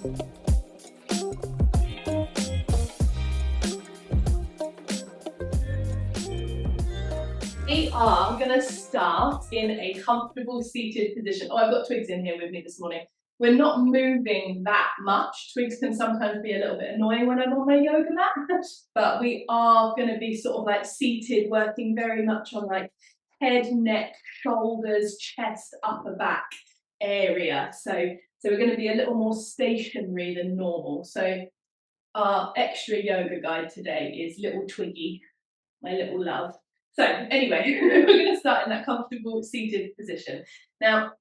We are going to start in a comfortable seated position. Oh, I've got Twigs in here with me this morning. We're not moving that much. Twigs can sometimes be a little bit annoying when I'm on my yoga mat, but we are going to be sort of like seated, working very much on like head, neck, shoulders, chest, upper back area. So we're going to be a little more stationary than normal. So our extra yoga guide today is little Twiggy, my little love. So anyway, we're going to start in that comfortable seated position. Now,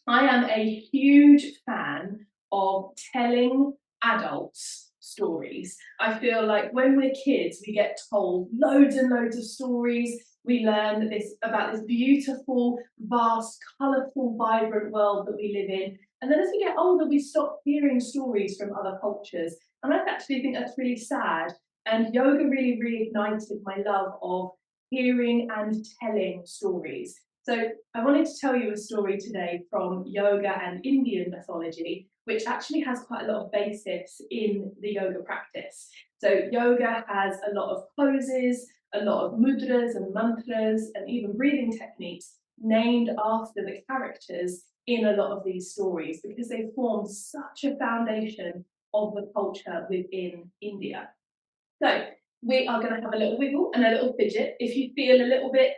I am a huge fan of telling adults stories. I feel like when we're kids, we get told loads and loads of stories. We learn about this beautiful, vast, colourful, vibrant world that we live in. And then as we get older, we stop hearing stories from other cultures. And I actually think that's really sad. And yoga really reignited my love of hearing and telling stories. So I wanted to tell you a story today from yoga and Indian mythology, which actually has quite a lot of basis in the yoga practice. So yoga has a lot of poses, a lot of mudras and mantras, and even breathing techniques named after the characters in a lot of these stories because they form such a foundation of the culture within India. So we are going to have a little wiggle and a little fidget. If you feel a little bit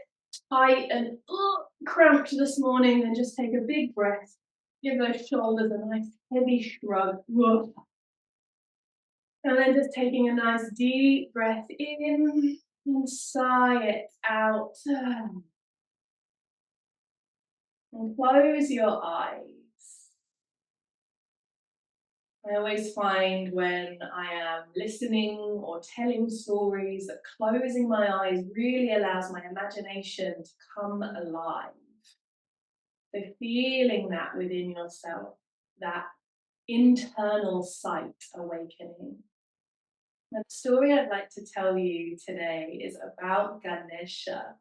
tight and cramped this morning, then just take a big breath. Give those shoulders a nice heavy shrug. And then just taking a nice deep breath in and sigh it out. And close your eyes. I always find when I am listening or telling stories that closing my eyes really allows my imagination to come alive. So feeling that within yourself, that internal sight awakening. Now, the story I'd like to tell you today is about Ganesha.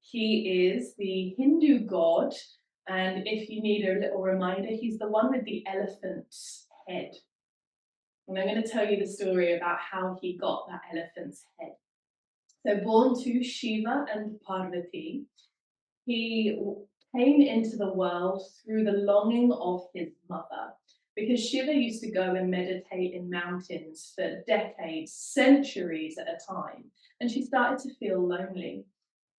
He is the Hindu god, and if you need a little reminder, he's the one with the elephant's head. And I'm going to tell you the story about how he got that elephant's head. So, born to Shiva and Parvati, he came into the world through the longing of his mother. Because Shiva used to go and meditate in mountains for decades, centuries at a time, and she started to feel lonely.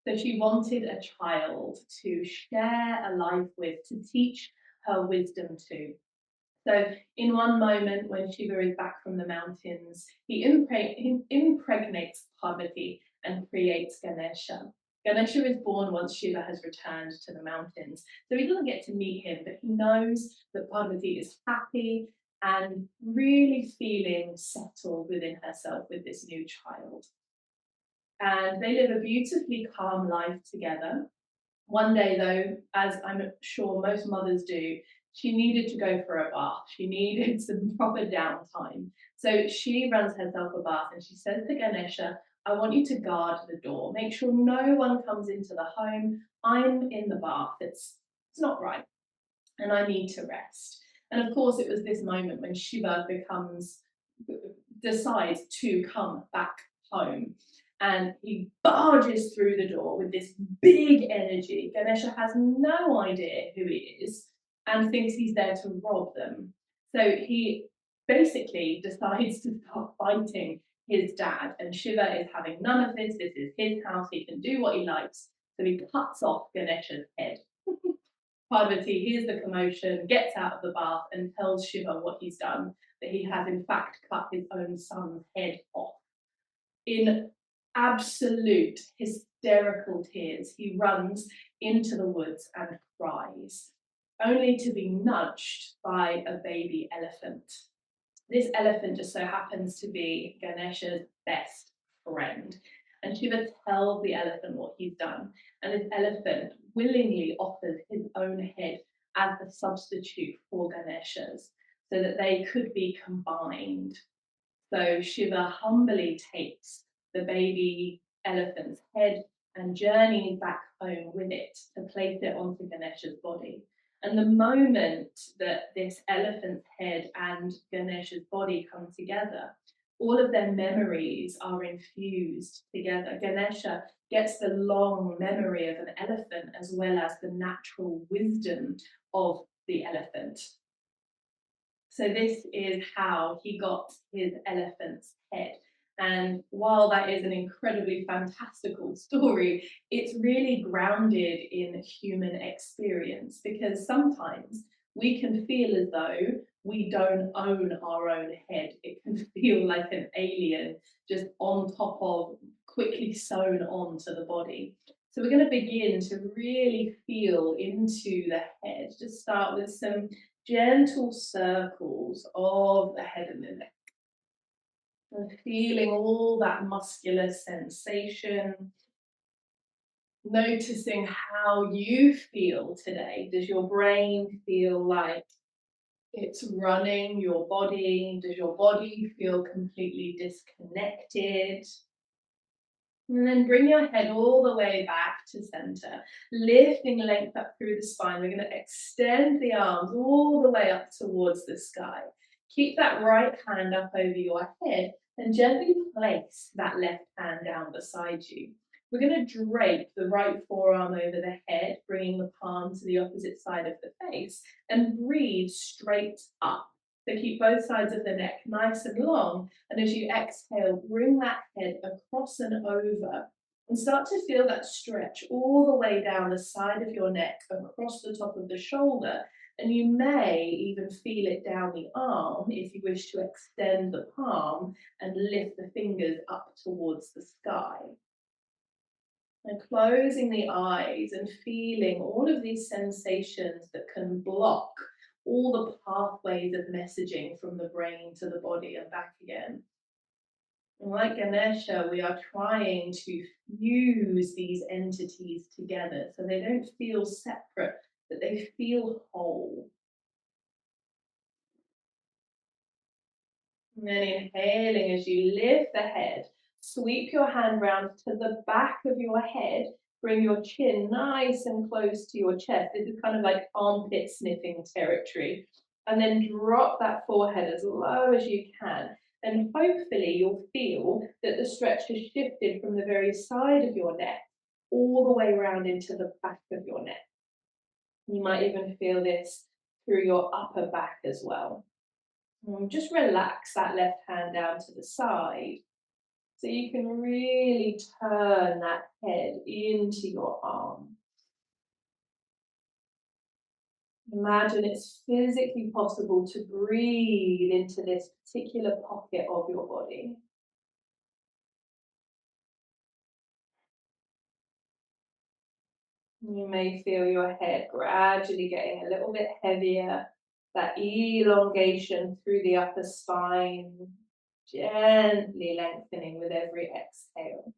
So she wanted a child to share a life with, to teach her wisdom to. So in one moment when Shiva is back from the mountains, he impregnates Parvati and creates Ganesha. Ganesha is born once Shiva has returned to the mountains. So he doesn't get to meet him, but he knows that Parvati is happy and really feeling settled within herself with this new child. And they live a beautifully calm life together. One day, though, as I'm sure most mothers do, she needed to go for a bath. She needed some proper downtime. So she runs herself a bath and she says to Ganesha, I want you to guard the door. Make sure no one comes into the home. I'm in the bath. It's not right. And I need to rest. And of course, it was this moment when Shiva decides to come back home. And he barges through the door with this big energy. Ganesha has no idea who he is and thinks he's there to rob them. So he basically decides to start fighting his dad. And Shiva is having none of this. This is his house. He can do what he likes. So he cuts off Ganesha's head. Parvati hears the commotion, gets out of the bath, and tells Shiva what he's done, that he has in fact cut his own son's head off. In absolute hysterical tears, he runs into the woods and cries, only to be nudged by a baby elephant. This elephant just so happens to be Ganesha's best friend. And Shiva tells the elephant what he's done. And this elephant willingly offers his own head as a substitute for Ganesha's so that they could be combined. So Shiva humbly takes the baby elephant's head and journeys back home with it to place it onto Ganesha's body. And the moment that this elephant's head and Ganesha's body come together, all of their memories are infused together. Ganesha gets the long memory of an elephant as well as the natural wisdom of the elephant. So this is how he got his elephant's head. And while that is an incredibly fantastical story, it's really grounded in human experience, because sometimes we can feel as though we don't own our own head. It can feel like an alien just on top of, quickly sewn onto the body. So we're going to begin to really feel into the head. Just start with some gentle circles of the head and the neck, and feeling all that muscular sensation, noticing how you feel today. Does your brain feel like it's running your body? Does your body feel completely disconnected? And then bring your head all the way back to center, lifting length up through the spine. We're going to extend the arms all the way up towards the sky. Keep that right hand up over your head and gently place that left hand down beside you. We're going to drape the right forearm over the head, bringing the palm to the opposite side of the face, and breathe straight up. So keep both sides of the neck nice and long. And as you exhale, bring that head across and over, and start to feel that stretch all the way down the side of your neck, across the top of the shoulder. And you may even feel it down the arm if you wish to extend the palm and lift the fingers up towards the sky. And closing the eyes and feeling all of these sensations that can block all the pathways of messaging from the brain to the body and back again. And like Ganesha, we are trying to fuse these entities together so they don't feel separate, but they feel whole. And then inhaling as you lift the head, sweep your hand round to the back of your head, bring your chin nice and close to your chest. This is kind of like armpit sniffing territory. And then drop that forehead as low as you can. And hopefully you'll feel that the stretch has shifted from the very side of your neck all the way around into the back of your neck. You might even feel this through your upper back as well. Just relax that left hand down to the side so you can really turn that head into your arm. Imagine it's physically possible to breathe into this particular pocket of your body. You may feel your head gradually getting a little bit heavier, that elongation through the upper spine, gently lengthening with every exhale.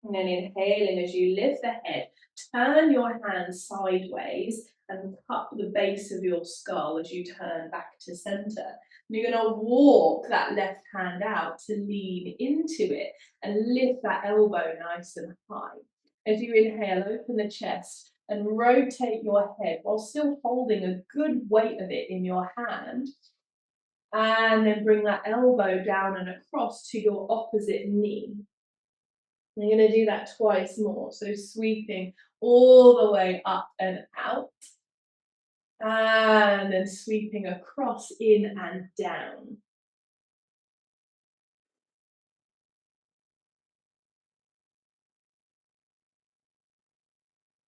And then inhaling as you lift the head, turn your hands sideways and cup the base of your skull as you turn back to center. And you're going to walk that left hand out to lean into it and lift that elbow nice and high. As you inhale, open the chest and rotate your head while still holding a good weight of it in your hand. And then bring that elbow down and across to your opposite knee. You're going to do that twice more. So sweeping all the way up and out. And then sweeping across, in and down.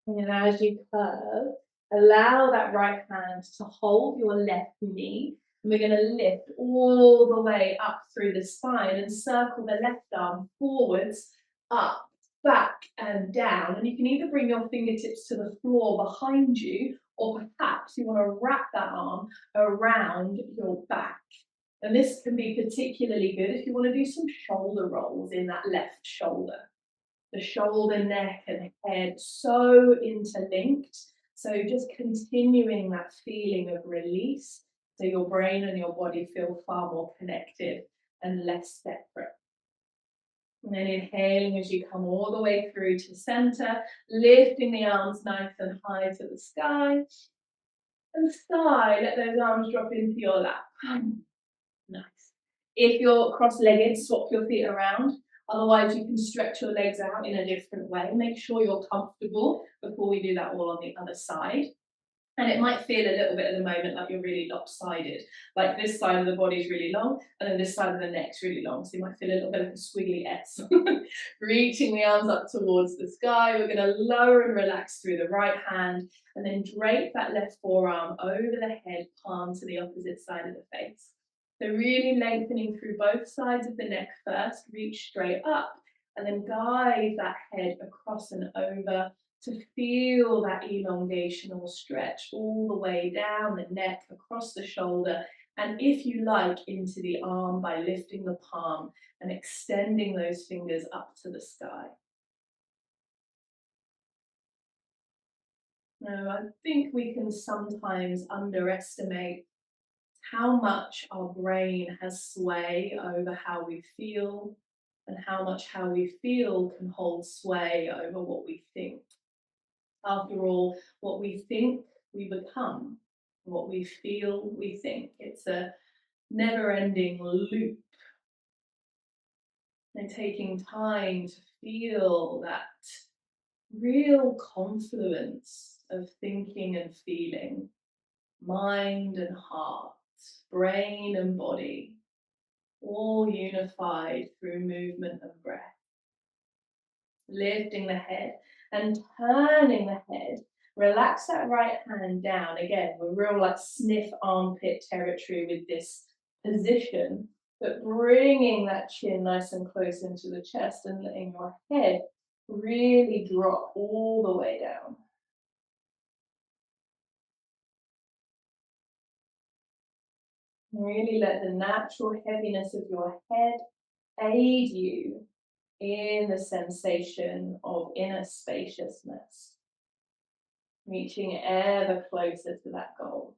And as you curve, allow that right hand to hold your left knee. And we're going to lift all the way up through the spine and circle the left arm forwards, up, back and down. And you can either bring your fingertips to the floor behind you, or perhaps you want to wrap that arm around your back. And this can be particularly good if you want to do some shoulder rolls in that left shoulder. The shoulder, neck and head so interlinked. So just continuing that feeling of release so your brain and your body feel far more connected and less separate. And then inhaling as you come all the way through to center, lifting the arms nice and high to the sky. And sigh, let those arms drop into your lap. Nice. If you're cross-legged, swap your feet around. Otherwise, you can stretch your legs out in a different way. Make sure you're comfortable before we do that all on the other side. And it might feel a little bit at the moment like you're really lopsided. Like this side of the body is really long, and then this side of the neck's really long. So you might feel a little bit like a squiggly S. Reaching the arms up towards the sky. We're going to lower and relax through the right hand, and then drape that left forearm over the head, palm to the opposite side of the face. So really lengthening through both sides of the neck first. Reach straight up, and then guide that head across and over to feel that elongation or stretch all the way down the neck, across the shoulder, and if you like, into the arm by lifting the palm and extending those fingers up to the sky. Now, I think we can sometimes underestimate how much our brain has sway over how we feel, and how much how we feel can hold sway over what we think. After all, what we think, we become. What we feel, we think. It's a never-ending loop. And taking time to feel that real confluence of thinking and feeling, mind and heart, brain and body, all unified through movement and breath. Lifting the head and turning the head. Relax that right hand down. Again, we're real like sniff armpit territory with this position, but bringing that chin nice and close into the chest and letting your head really drop all the way down. Really let the natural heaviness of your head aid you in the sensation of inner spaciousness, reaching ever closer to that goal.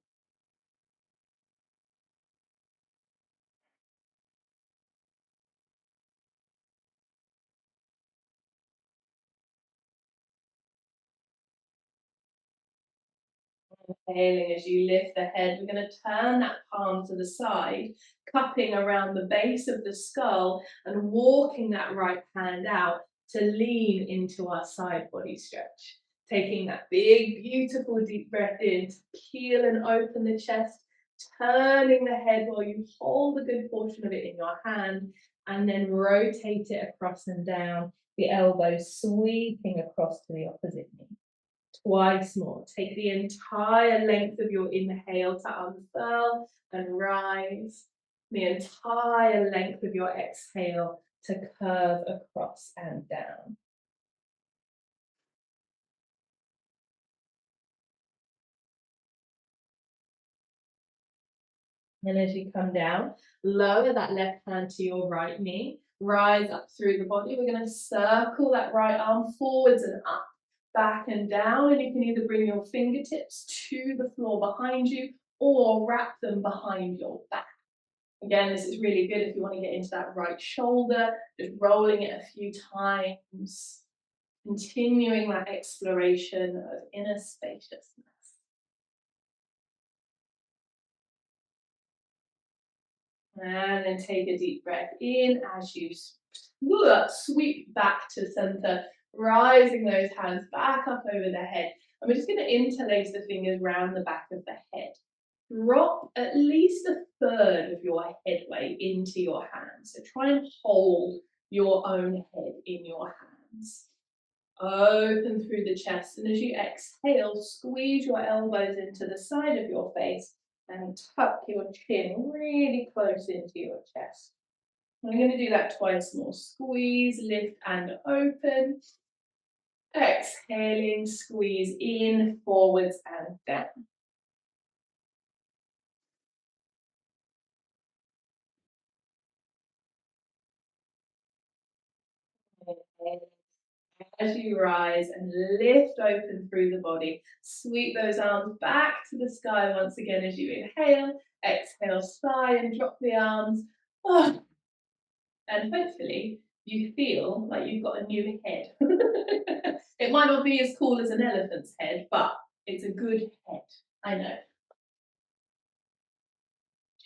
Exhaling as you lift the head, we're going to turn that palm to the side, cupping around the base of the skull and walking that right hand out to lean into our side body stretch. Taking that big, beautiful deep breath in to peel and open the chest, turning the head while you hold a good portion of it in your hand, and then rotate it across and down, the elbows sweeping across to the opposite knee. Twice more. Take the entire length of your inhale to unfurl and rise. The entire length of your exhale to curve across and down. And as you come down, lower that left hand to your right knee. Rise up through the body. We're going to circle that right arm forwards and up, back and down. And you can either bring your fingertips to the floor behind you or wrap them behind your back. Again, this is really good if you want to get into that right shoulder, just rolling it a few times, continuing that exploration of inner spaciousness. And then take a deep breath in as you sweep back to center, rising those hands back up over the head. And we're just going to interlace the fingers round the back of the head. Drop at least a third of your head weight into your hands. So try and hold your own head in your hands. Open through the chest, and as you exhale, squeeze your elbows into the side of your face and tuck your chin really close into your chest. I'm going to do that twice more. Squeeze, lift and open. Exhaling, squeeze in, forwards and down. As you rise and lift open through the body, sweep those arms back to the sky once again as you inhale. Exhale, sigh and drop the arms. Oh. And hopefully you feel like you've got a new head. It might not be as cool as an elephant's head, but it's a good head. I know.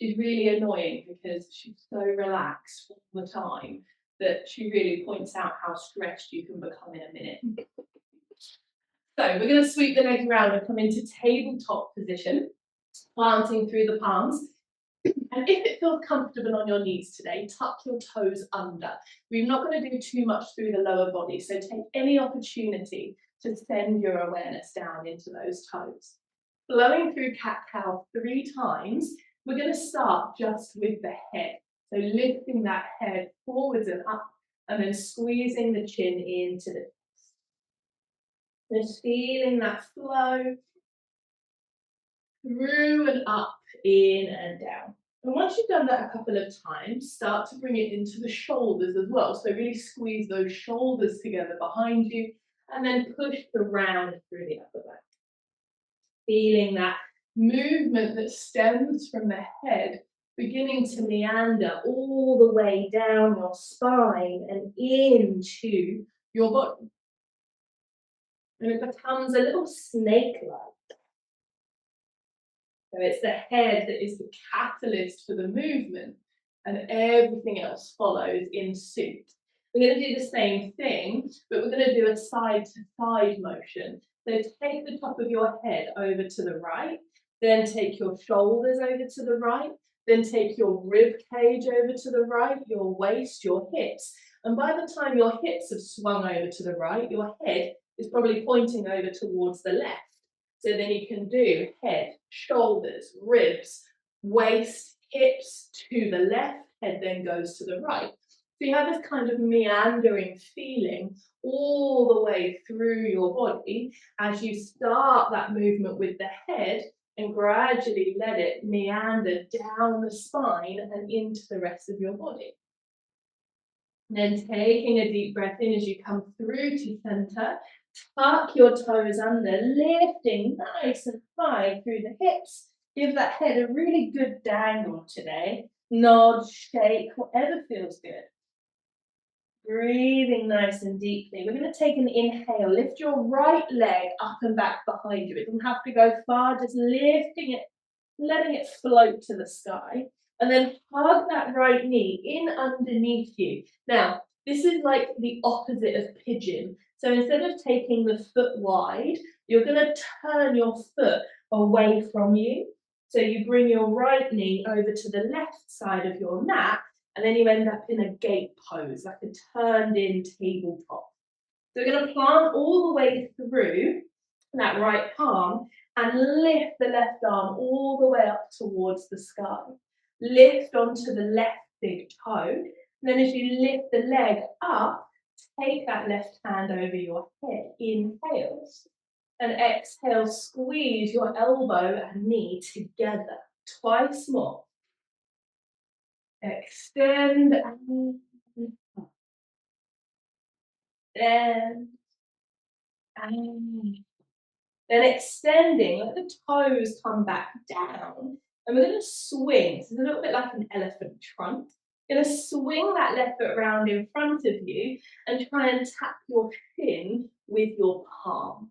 She's really annoying because she's so relaxed all the time that she really points out how stressed you can become in a minute. So we're going to sweep the legs around and come into tabletop position, planting through the palms. And if it feels comfortable on your knees today, tuck your toes under. We're not going to do too much through the lower body, so take any opportunity to send your awareness down into those toes. Flowing through cat-cow 3 times, we're going to start just with the head. So lifting that head forwards and up, and then squeezing the chin into the chest. Just feeling that flow through and up, in and down. And once you've done that a couple of times, start to bring it into the shoulders as well. So really squeeze those shoulders together behind you, and then push the round through the upper back. Feeling that movement that stems from the head, beginning to meander all the way down your spine and into your body. And it becomes a little snake-like. So it's the head that is the catalyst for the movement, and everything else follows in suit. We're going to do the same thing, but we're going to do a side-to-side motion. So take the top of your head over to the right, then take your shoulders over to the right, then take your rib cage over to the right, your waist, your hips. And by the time your hips have swung over to the right, your head is probably pointing over towards the left. So then you can do head, shoulders, ribs, waist, hips to the left, head then goes to the right. So you have this kind of meandering feeling all the way through your body as you start that movement with the head and gradually let it meander down the spine and into the rest of your body. And then taking a deep breath in as you come through to center, tuck your toes under, lifting nice and high through the hips. Give that head a really good dangle today. Nod, shake, whatever feels good. Breathing nice and deeply. We're going to take an inhale. Lift your right leg up and back behind you. It doesn't have to go far, just lifting it, letting it float to the sky. And then hug that right knee in underneath you. Now, this is like the opposite of pigeon. So instead of taking the foot wide, you're going to turn your foot away from you. So you bring your right knee over to the left side of your mat, and then you end up in a gate pose, like a turned-in tabletop. So we're going to plant all the way through that right palm and lift the left arm all the way up towards the sky. Lift onto the left big toe. And then as you lift the leg up, take that left hand over your head. Inhale. And exhale, squeeze your elbow and knee together. Twice more. Extend and up. Extend and then extending, let the toes come back down. And we're going to swing. So it's a little bit like an elephant trunk. You're going to swing that left foot around in front of you and try and tap your shin with your palm.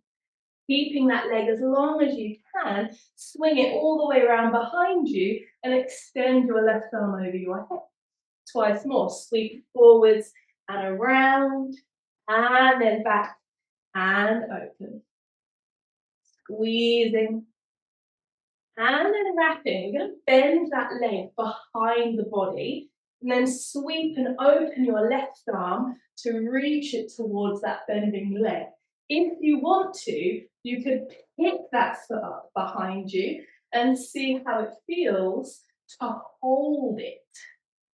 Keeping that leg as long as you can, swing it all the way around behind you and extend your left arm over your head. Twice more, sweep forwards and around, and then back and open. Squeezing, and then wrapping. We're going to bend that leg behind the body, and then sweep and open your left arm to reach it towards that bending leg. If you want to, you could pick that foot up behind you and see how it feels to hold it.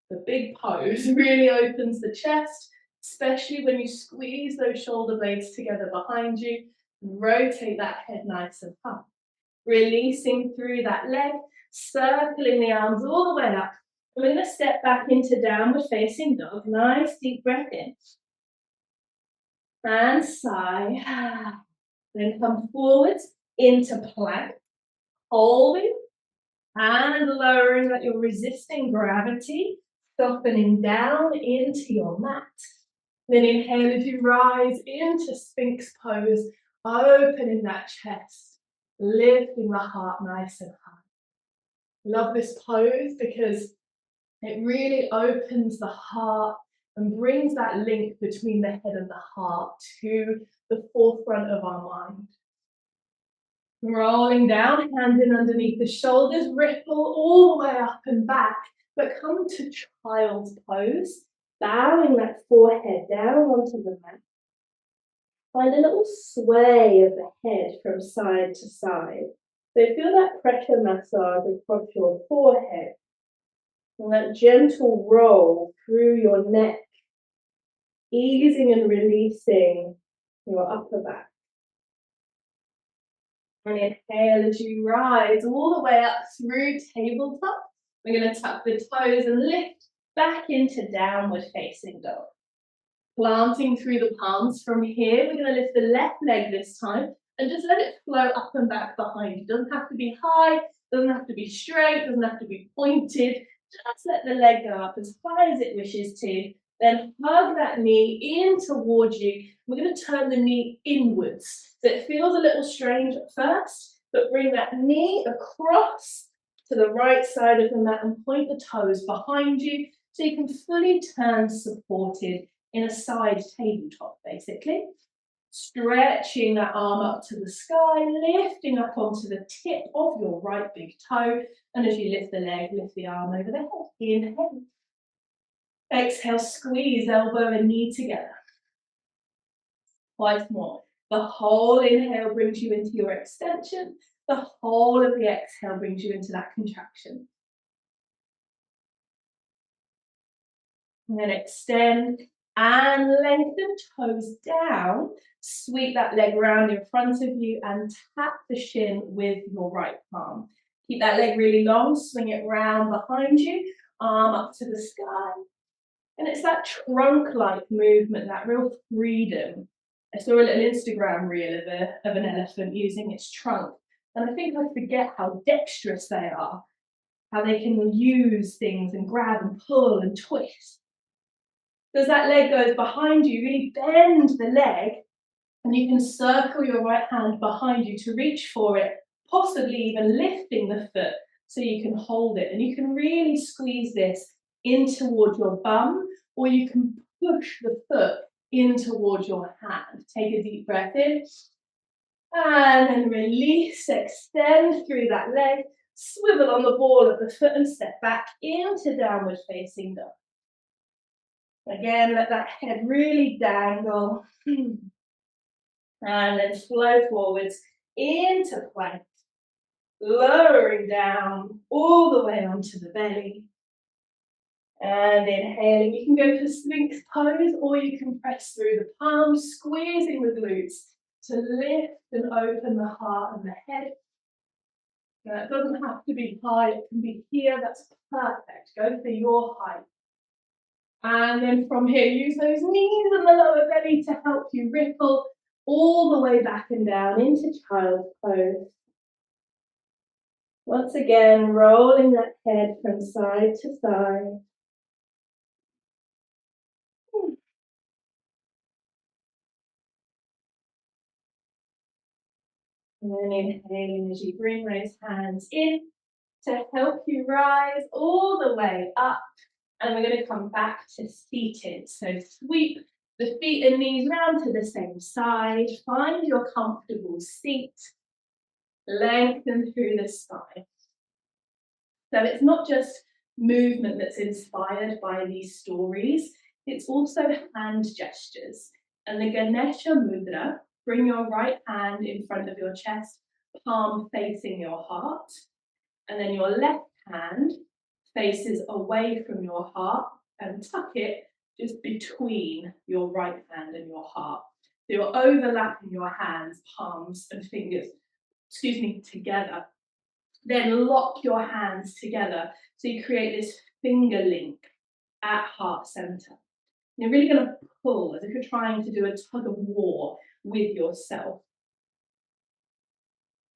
The big pose really opens the chest, especially when you squeeze those shoulder blades together behind you and rotate that head nice and high. Releasing through that leg, circling the arms all the way up. And we're going to step back into downward facing dog. Nice deep breath in. And sigh. Then come forwards into plank. Holding and lowering that you're resisting gravity. Softening down into your mat. Then inhale as you rise into Sphinx pose, opening that chest, lifting the heart nice and high. Love this pose because it really opens the heart and brings that link between the head and the heart to the forefront of our mind. Rolling down, hands in underneath the shoulders, ripple all the way up and back, but come to child's pose, bowing that forehead down onto the mat. Find a little sway of the head from side to side. So feel that pressure massage across your forehead and that gentle roll through your neck, easing and releasing your upper back. And inhale as you rise all the way up through tabletop. We're going to tuck the toes and lift back into downward facing dog. Planting through the palms from here, we're going to lift the left leg this time and just let it flow up and back behind you. Doesn't have to be high, doesn't have to be straight, doesn't have to be pointed. Just let the leg go up as high as it wishes to. Then hug that knee in towards you. We're going to turn the knee inwards. So it feels a little strange at first, but bring that knee across to the right side of the mat and point the toes behind you so you can fully turn supported in a side tabletop, basically. Stretching that arm up to the sky, lifting up onto the tip of your right big toe. And as you lift the leg, lift the arm over the head. Inhale. Exhale, squeeze elbow and knee together. Twice more. The whole inhale brings you into your extension. The whole of the exhale brings you into that contraction. And then extend and lengthen, toes down. Sweep that leg round in front of you and tap the shin with your right palm. Keep that leg really long, swing it round behind you, arm up to the sky. And it's that trunk-like movement, that real freedom. I saw a little Instagram reel of an elephant using its trunk. And I think I forget how dexterous they are, how they can use things and grab and pull and twist. As that leg goes behind you, really bend the leg and you can circle your right hand behind you to reach for it, possibly even lifting the foot so you can hold it. And you can really squeeze this in towards your bum, or you can push the foot in towards your hand. Take a deep breath in and then release, extend through that leg, swivel on the ball of the foot and step back into downward facing dog. Again, let that head really dangle. And then flow forwards into plank. Lowering down all the way onto the belly. And inhaling. You can go for Sphinx pose or you can press through the palms, squeezing the glutes to lift and open the heart and the head. Now, it doesn't have to be high, it can be here. That's perfect. Go for your height. And then from here, use those knees and the lower belly to help you ripple all the way back and down into child's pose. Once again, rolling that head from side to side. And then inhaling as you bring those hands in to help you rise all the way up. And we're going to come back to seated. So sweep the feet and knees round to the same side. Find your comfortable seat. Lengthen through the spine. So it's not just movement that's inspired by these stories, it's also hand gestures. And the Ganesha Mudra, bring your right hand in front of your chest, palm facing your heart, and then your left hand faces away from your heart and tuck it just between your right hand and your heart. So you're overlapping your hands, palms and fingers, together. Then lock your hands together so you create this finger link at heart center. You're really going to pull as if you're trying to do a tug of war with yourself.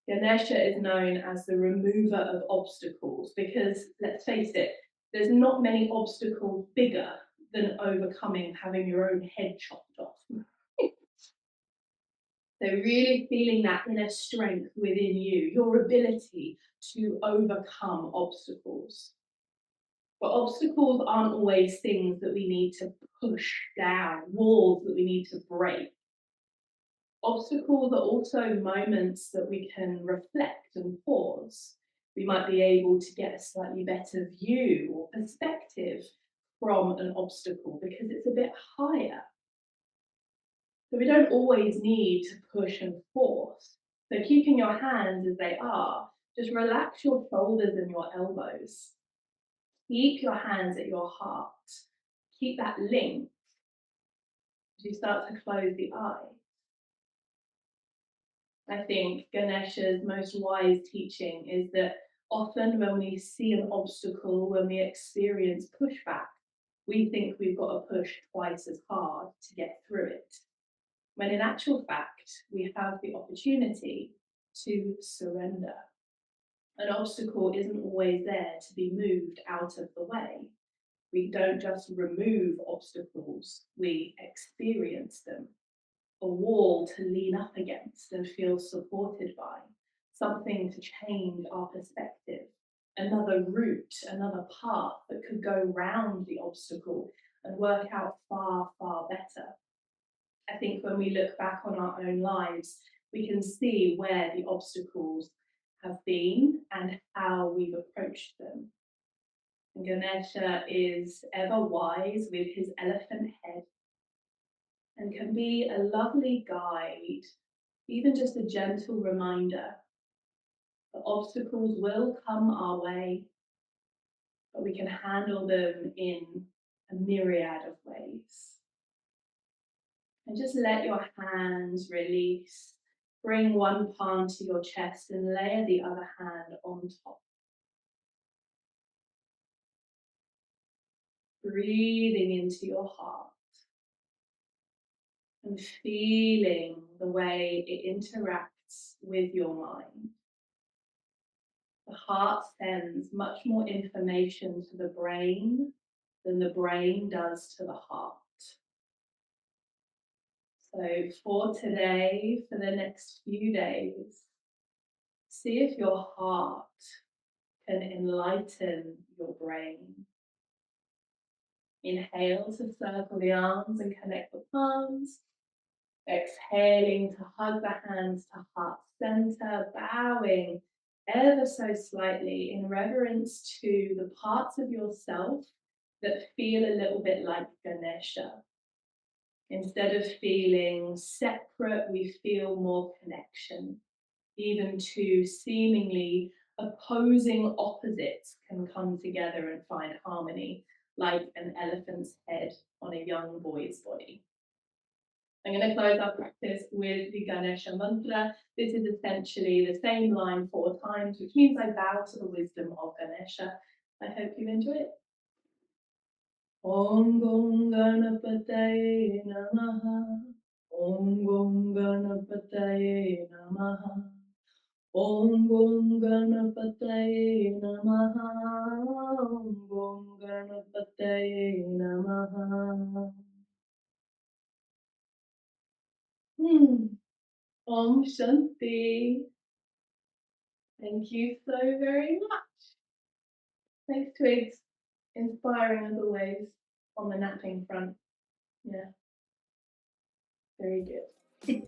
Ganesha is known as the remover of obstacles because, let's face it, there's not many obstacles bigger than overcoming having your own head chopped off. So really feeling that inner strength within you, your ability to overcome obstacles. But obstacles aren't always things that we need to push down, walls that we need to break. Obstacles are also moments that we can reflect and pause. We might be able to get a slightly better view or perspective from an obstacle because it's a bit higher. So we don't always need to push and force. So keeping your hands as they are, just relax your shoulders and your elbows. Keep your hands at your heart. Keep that link as you start to close the eye. I think Ganesha's most wise teaching is that often when we see an obstacle, when we experience pushback, we think we've got to push twice as hard to get through it. When in actual fact, we have the opportunity to surrender. An obstacle isn't always there to be moved out of the way. We don't just remove obstacles, we experience them. A wall to lean up against and feel supported by, something to change our perspective, another route, another path that could go round the obstacle and work out far, far better. I think when we look back on our own lives, we can see where the obstacles have been and how we've approached them. And Ganesha is ever wise with his elephant head and can be a lovely guide, even just a gentle reminder that obstacles will come our way, but we can handle them in a myriad of ways. And just let your hands release. Bring one palm to your chest and layer the other hand on top. Breathing into your heart and feeling the way it interacts with your mind. The heart sends much more information to the brain than the brain does to the heart. So for today, for the next few days, see if your heart can enlighten your brain. Inhale to circle the arms and connect the palms. Exhaling to hug the hands to heart center, bowing ever so slightly in reverence to the parts of yourself that feel a little bit like Ganesha. Instead of feeling separate, we feel more connection. Even two seemingly opposing opposites can come together and find harmony, like an elephant's head on a young boy's body. I'm going to close our practice with the Ganesha mantra. This is essentially the same line 4 times, which means I bow to the wisdom of Ganesha. I hope you enjoy it. Om Gom Ganapataye Namaha. Om Gom Ganapataye Namaha. Om Gom Ganapataye Namaha. Om Gom Ganapataye Namaha. Om Shanti. Thank you so very much. Thanks, Twigs. Inspiring as always on the napping front. Yeah, very good.